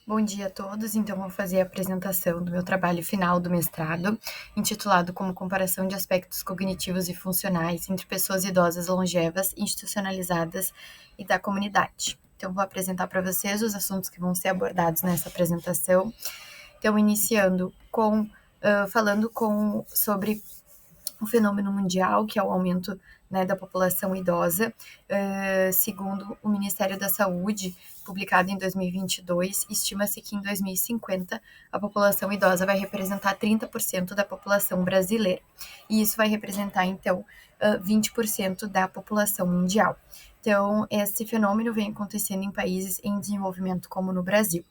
Bom dia a todos. Então, vou fazer a apresentação do meu trabalho final do mestrado, intitulado como Comparação de Aspectos Cognitivos e Funcionais entre Pessoas Idosas Longevas, Institucionalizadas e da Comunidade. Então, vou apresentar para vocês os assuntos que vão ser abordados nessa apresentação. Então, iniciando sobre um fenômeno mundial, que é o aumento, né, da população idosa. Segundo o Ministério da Saúde, publicado em 2022, estima-se que em 2050 a população idosa vai representar 30% da população brasileira. E isso vai representar, então, 20% da população mundial. Então, esse fenômeno vem acontecendo em países em desenvolvimento, como no Brasil.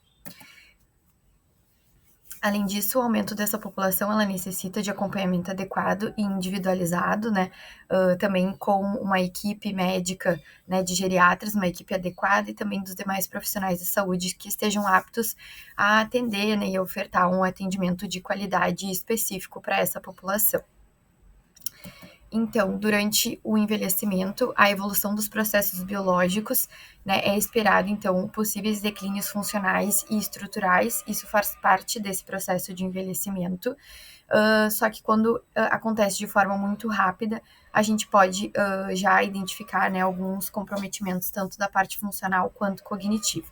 Além disso, o aumento dessa população ela necessita de acompanhamento adequado e individualizado, né? Também com uma equipe médica, né, de geriatras, uma equipe adequada e também dos demais profissionais de saúde que estejam aptos a atender, né, e ofertar um atendimento de qualidade específico para essa população. Então, durante o envelhecimento, a evolução dos processos biológicos, né, é esperado, então, possíveis declínios funcionais e estruturais, isso faz parte desse processo de envelhecimento, só que quando acontece de forma muito rápida, a gente pode já identificar, né, alguns comprometimentos, tanto da parte funcional quanto cognitiva.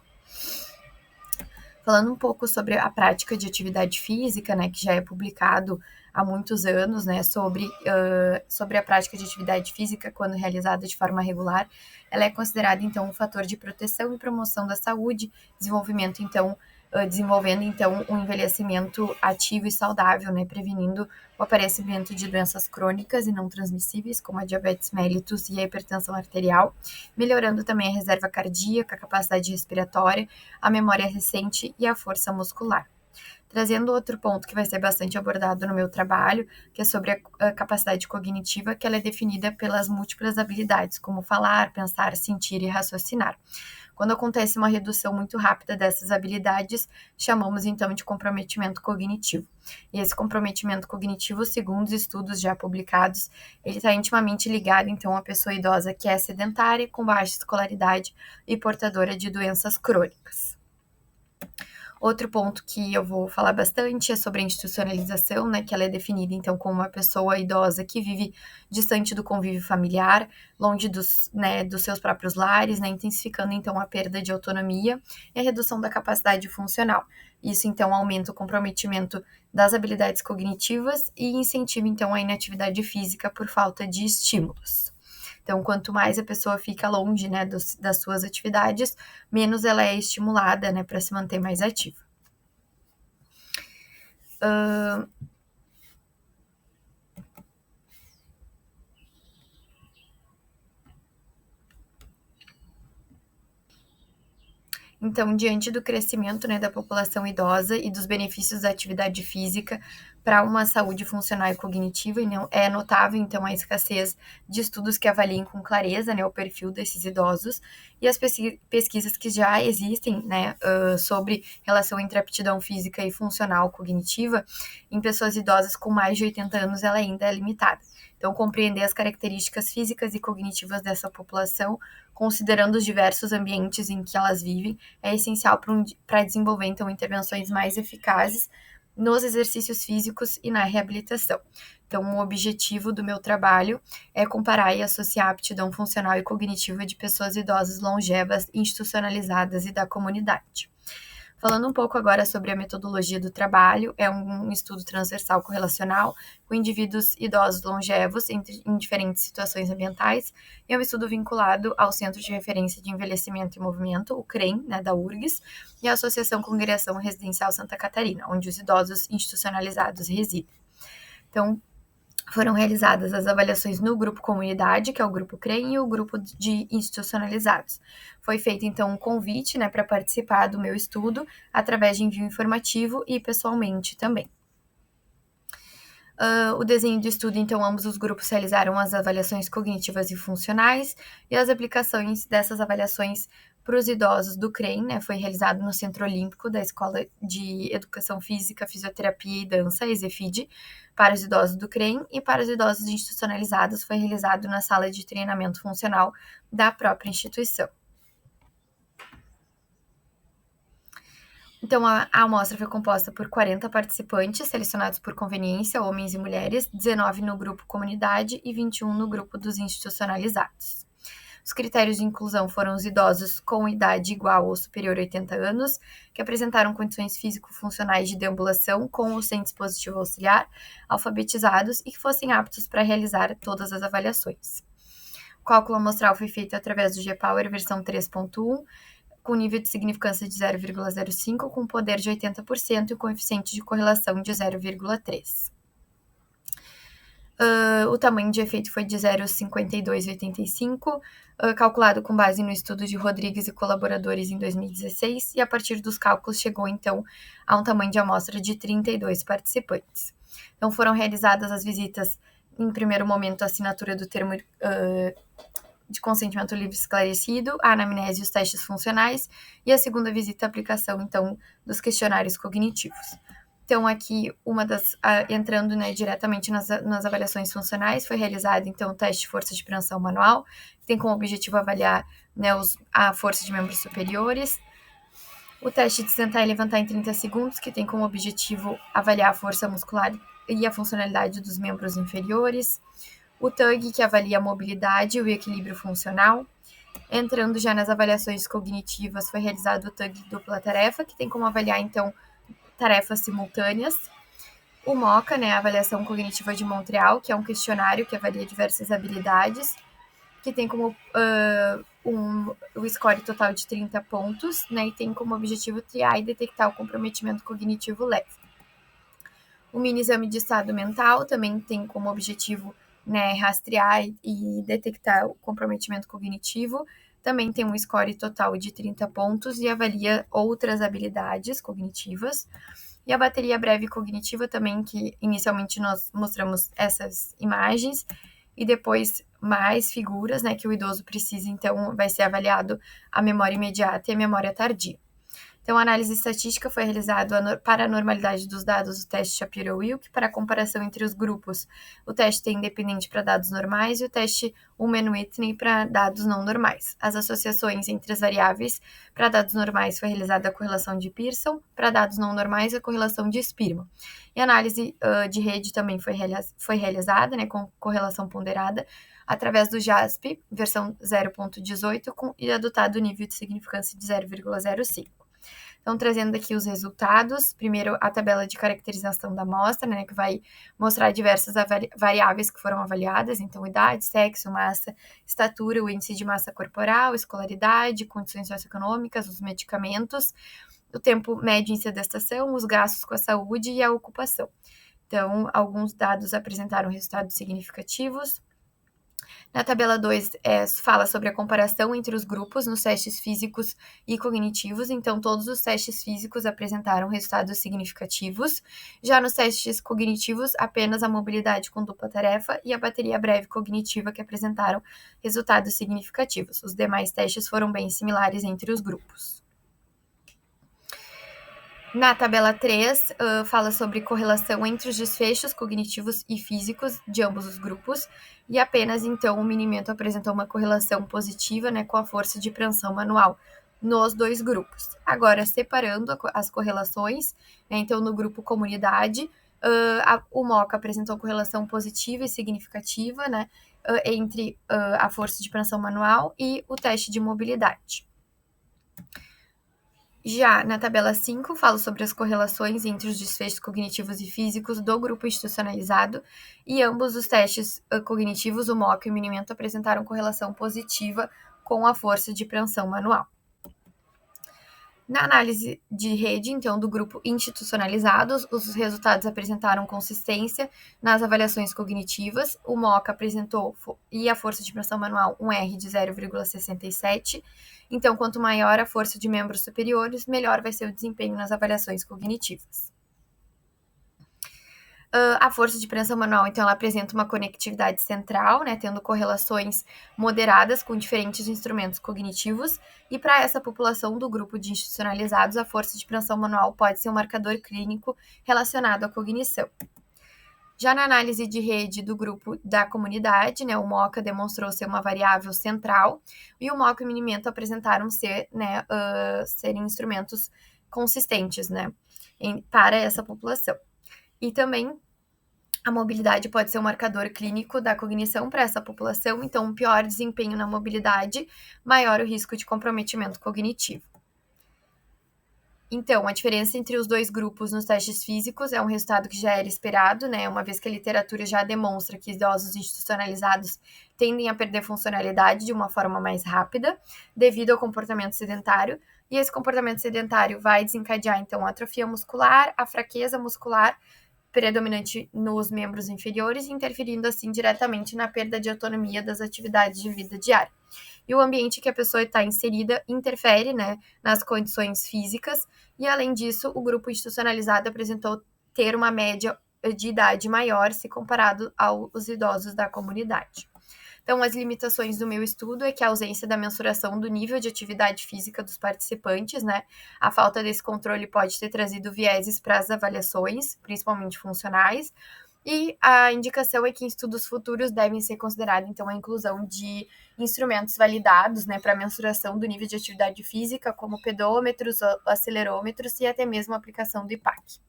Falando um pouco sobre a prática de atividade física, né, que já é publicado há muitos anos, né, sobre a prática de atividade física quando realizada de forma regular, ela é considerada, então, um fator de proteção e promoção da saúde, desenvolvendo, então, um envelhecimento ativo e saudável, né, prevenindo o aparecimento de doenças crônicas e não transmissíveis, como a diabetes mellitus e a hipertensão arterial, melhorando também a reserva cardíaca, a capacidade respiratória, a memória recente e a força muscular. Trazendo outro ponto que vai ser bastante abordado no meu trabalho, que é sobre a capacidade cognitiva, que ela é definida pelas múltiplas habilidades, como falar, pensar, sentir e raciocinar. Quando acontece uma redução muito rápida dessas habilidades, chamamos então de comprometimento cognitivo. E esse comprometimento cognitivo, segundo os estudos já publicados, ele está intimamente ligado então à pessoa idosa que é sedentária, com baixa escolaridade e portadora de doenças crônicas. Outro ponto que eu vou falar bastante é sobre a institucionalização, né, que ela é definida, então, como uma pessoa idosa que vive distante do convívio familiar, longe dos seus próprios lares, né, intensificando, então, a perda de autonomia e a redução da capacidade funcional. Isso, então, aumenta o comprometimento das habilidades cognitivas e incentiva, então, a inatividade física por falta de estímulos. Então, quanto mais a pessoa fica longe, né, das suas atividades, menos ela é estimulada, né, para se manter mais ativa. Então, diante do crescimento, né, da população idosa e dos benefícios da atividade física para uma saúde funcional e cognitiva, é notável, então, a escassez de estudos que avaliem com clareza, né, o perfil desses idosos e as pesquisas que já existem, né, sobre relação entre aptidão física e funcional cognitiva em pessoas idosas com mais de 80 anos, ela ainda é limitada. Então, compreender as características físicas e cognitivas dessa população, considerando os diversos ambientes em que elas vivem, é essencial para desenvolver, então, intervenções mais eficazes nos exercícios físicos e na reabilitação. Então, o objetivo do meu trabalho é comparar e associar a aptidão funcional e cognitiva de pessoas idosas longevas, institucionalizadas e da comunidade. Falando um pouco agora sobre a metodologia do trabalho, é um estudo transversal correlacional com indivíduos idosos longevos em diferentes situações ambientais, e é um estudo vinculado ao Centro de Referência de Envelhecimento e Movimento, o CREM, né, da URGS, e à Associação Congregação Residencial Santa Catarina, onde os idosos institucionalizados residem. Então, foram realizadas as avaliações no grupo comunidade, que é o grupo CREM, e o grupo de institucionalizados. Foi feito, então, um convite, né, para participar do meu estudo, através de envio informativo e pessoalmente também. O desenho de estudo, então, ambos os grupos realizaram as avaliações cognitivas e funcionais, e as aplicações dessas avaliações para os idosos do CREM, né, foi realizado no Centro Olímpico da Escola de Educação Física, Fisioterapia e Dança, ESEFID, para os idosos do CREM, e para os idosos institucionalizados foi realizado na sala de treinamento funcional da própria instituição. Então, a amostra foi composta por 40 participantes, selecionados por conveniência, homens e mulheres, 19 no grupo comunidade e 21 no grupo dos institucionalizados. Os critérios de inclusão foram os idosos com idade igual ou superior a 80 anos, que apresentaram condições físico-funcionais de deambulação com ou sem dispositivo auxiliar, alfabetizados e que fossem aptos para realizar todas as avaliações. O cálculo amostral foi feito através do G-Power versão 3.1, com nível de significância de 0,05, com poder de 80% e coeficiente de correlação de 0,3. O tamanho de efeito foi de 0,5285, calculado com base no estudo de Rodrigues e colaboradores em 2016, e a partir dos cálculos chegou, então, a um tamanho de amostra de 32 participantes. Então, foram realizadas as visitas, em primeiro momento, a assinatura do termo de consentimento livre esclarecido, a anamnese e os testes funcionais, e a segunda visita, a aplicação, então, dos questionários cognitivos. Então, aqui, entrando, né, diretamente nas avaliações funcionais, foi realizado, então, o teste de força de preensão manual, que tem como objetivo avaliar, né, a força de membros superiores. O teste de sentar e levantar em 30 segundos, que tem como objetivo avaliar a força muscular e a funcionalidade dos membros inferiores. O TUG, que avalia a mobilidade e o equilíbrio funcional. Entrando já nas avaliações cognitivas, foi realizado o TUG dupla tarefa, que tem como avaliar, então, tarefas simultâneas. O MOCA, né, a avaliação cognitiva de Montreal, que é um questionário que avalia diversas habilidades, que tem como o score total de 30 pontos, né, e tem como objetivo triar e detectar o comprometimento cognitivo leve. O mini exame de estado mental também tem como objetivo, né, rastrear e detectar o comprometimento cognitivo. Também tem um score total de 30 pontos e avalia outras habilidades cognitivas. E a bateria breve cognitiva também, que inicialmente nós mostramos essas imagens, e depois mais figuras, né, que o idoso precisa, então vai ser avaliado a memória imediata e a memória tardia. Então, a análise estatística foi realizada para a normalidade dos dados do teste Shapiro-Wilk, para a comparação entre os grupos. O teste independente para dados normais e o teste Uman-Whitney para dados não normais. As associações entre as variáveis para dados normais foi realizada a correlação de Pearson, para dados não normais a correlação de Spearman. E a análise de rede também foi realizada, né, com correlação ponderada, através do JASP, versão 0.18, e adotado o nível de significância de 0,05. Então, trazendo aqui os resultados, primeiro a tabela de caracterização da amostra, né, que vai mostrar diversas variáveis que foram avaliadas, então idade, sexo, massa, estatura, o índice de massa corporal, escolaridade, condições socioeconômicas, os medicamentos, o tempo médio em sedestação, os gastos com a saúde e a ocupação. Então, alguns dados apresentaram resultados significativos. Na tabela 2, fala sobre a comparação entre os grupos nos testes físicos e cognitivos. Então, todos os testes físicos apresentaram resultados significativos. Já nos testes cognitivos, apenas a mobilidade com dupla tarefa e a bateria breve cognitiva que apresentaram resultados significativos. Os demais testes foram bem similares entre os grupos. Na tabela 3, fala sobre correlação entre os desfechos cognitivos e físicos de ambos os grupos, e apenas então o minimento apresentou uma correlação positiva, né, com a força de preensão manual nos dois grupos. Agora, separando as correlações, né, então no grupo comunidade, o MOCA apresentou correlação positiva e significativa, né, entre a força de preensão manual e o teste de mobilidade. Já na tabela 5, falo sobre as correlações entre os desfechos cognitivos e físicos do grupo institucionalizado, e ambos os testes cognitivos, o MOCA e o minimento, apresentaram correlação positiva com a força de preensão manual. Na análise de rede, então, do grupo institucionalizados, os resultados apresentaram consistência nas avaliações cognitivas. O MOCA apresentou, e a força de preensão manual, um R de 0,67. Então, quanto maior a força de membros superiores, melhor vai ser o desempenho nas avaliações cognitivas. A força de preensão manual, então, ela apresenta uma conectividade central, né, tendo correlações moderadas com diferentes instrumentos cognitivos, e para essa população do grupo de institucionalizados, a força de preensão manual pode ser um marcador clínico relacionado à cognição. Já na análise de rede do grupo da comunidade, né, o MOCA demonstrou ser uma variável central, e o MOCA e o minimento apresentaram serem instrumentos consistentes, né, para essa população. E também a mobilidade pode ser um marcador clínico da cognição para essa população, então, um pior desempenho na mobilidade, maior o risco de comprometimento cognitivo. Então, a diferença entre os dois grupos nos testes físicos é um resultado que já era esperado, né? Uma vez que a literatura já demonstra que idosos institucionalizados tendem a perder funcionalidade de uma forma mais rápida, devido ao comportamento sedentário, e esse comportamento sedentário vai desencadear, então, a atrofia muscular, a fraqueza muscular, predominante nos membros inferiores, interferindo, assim, diretamente na perda de autonomia das atividades de vida diária. E o ambiente que a pessoa está inserida interfere, né, nas condições físicas, e além disso, o grupo institucionalizado apresentou ter uma média de idade maior se comparado aos idosos da comunidade. Então, as limitações do meu estudo é que a ausência da mensuração do nível de atividade física dos participantes, né, a falta desse controle pode ter trazido vieses para as avaliações, principalmente funcionais, e a indicação é que em estudos futuros devem ser considerada, então, a inclusão de instrumentos validados, né, para mensuração do nível de atividade física, como pedômetros, acelerômetros e até mesmo a aplicação do IPAC.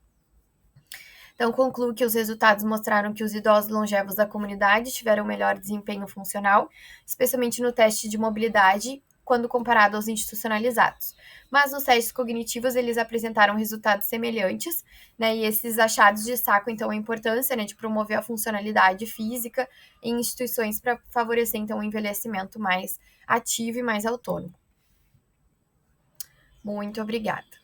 Então, concluo que os resultados mostraram que os idosos longevos da comunidade tiveram melhor desempenho funcional, especialmente no teste de mobilidade, quando comparado aos institucionalizados. Mas nos testes cognitivos, eles apresentaram resultados semelhantes, né? E esses achados destacam, então, a importância, né, de promover a funcionalidade física em instituições para favorecer, então, um envelhecimento mais ativo e mais autônomo. Muito obrigada.